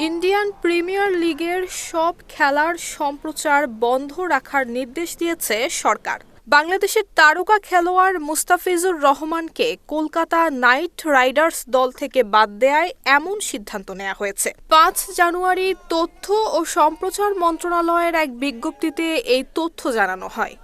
Indian premier লিগের সব খেলার সম্প্রচার বন্ধ রাখার নির্দেশ দিয়েছে সরকার। বাংলাদেশের তারকা খেলোয়াড় মুস্তাফিজুর রহমানকে কলকাতা নাইট রাইডার্স দল থেকে বাদ দেয়ায় এমন সিদ্ধান্ত নেওয়া হয়েছে। ৫ জানুয়ারি তথ্য ও সম্প্রচার মন্ত্রণালয়ের এক বিজ্ঞপ্তিতে এই তথ্য জানানো হয়।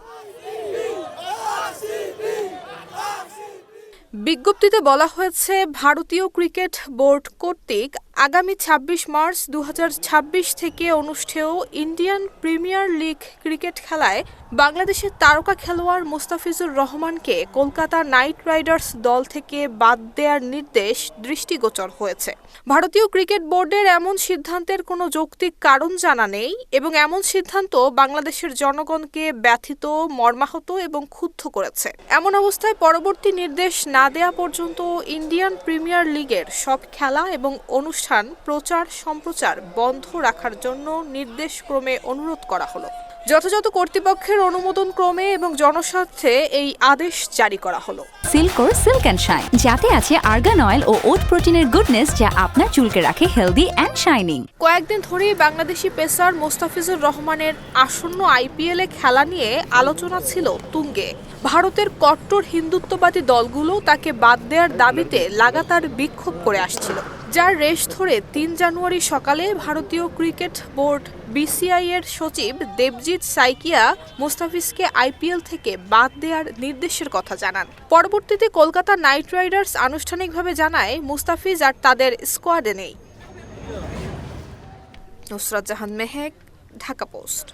বিজ্ঞপ্তিতে বলা হয়েছে, ভারতীয় ক্রিকেট বোর্ড কর্তৃক আগামী ২৬ মার্চ ২০২৬ থেকে অনুষ্ঠেয় ইন্ডিয়ান প্রিমিয়ার লিগ ক্রিকেট খেলায় বাংলাদেশের তারকা খেলোয়াড় মুস্তাফিজুর রহমানকে কলকাতা নাইট রাইডার্স দল থেকে বাদ দেওয়ার নির্দেশ দৃষ্টিগোচর হয়েছে। ভারতীয় ক্রিকেট বোর্ডের এমন সিদ্ধান্তের কোনো যৌক্তিক কারণ জানা নেই এবং এমন সিদ্ধান্ত বাংলাদেশের জনগণকে ব্যথিত, মর্মাহত এবং ক্ষুব্ধ করেছে। এমন অবস্থায় পরবর্তী নির্দেশ না দেয়া পর্যন্ত ইন্ডিয়ান প্রিমিয়ার লিগের সব খেলা এবং অনুষ্ঠান প্রচার সম্প্রচার বন্ধ রাখার জন্য নির্দেশক্রমে অনুরোধ করা হলো। যথাযথ কর্তৃপক্ষের অনুমোদন ক্রমে এবং জনস্বার্থে এই আদেশ জারি করা হলো। সিল্কোর সিল্ক অ্যান্ড শাইন, যাতে আছে আর্গান অয়েল ও ওট প্রোটিনের গুডনেস, যা আপনার চুলকে রাখে হেলদি অ্যান্ড শাইনিং। কয়েকদিন ধরেই বাংলাদেশি পেসার মুস্তাফিজুর রহমানের আসন্ন আইপিএলে খেলা নিয়ে আলোচনা ছিল তুঙ্গে। ভারতের কট্টর হিন্দুত্ববাদী দলগুলো তাকে বাদ দেওয়ার দাবিতে লাগাতার বিক্ষোভ করে আসছিল, যার রেশ ধরে ৩ জানুয়ারি সকালে ভারতীয় ক্রিকেট বোর্ড বিসিআই এর সচিব দেবজিৎ সাইকিয়া মুস্তাফিজকে আইপিএল থেকে বাদ দেওয়ার নির্দেশের কথা জানান। পরবর্তীতে কলকাতা নাইট রাইডার্স আনুষ্ঠানিকভাবে জানায় মুস্তাফিজ আর তাদের স্কোয়াডে নেই। নুসরাত জাহান মেহেক, ঢাকা পোস্ট।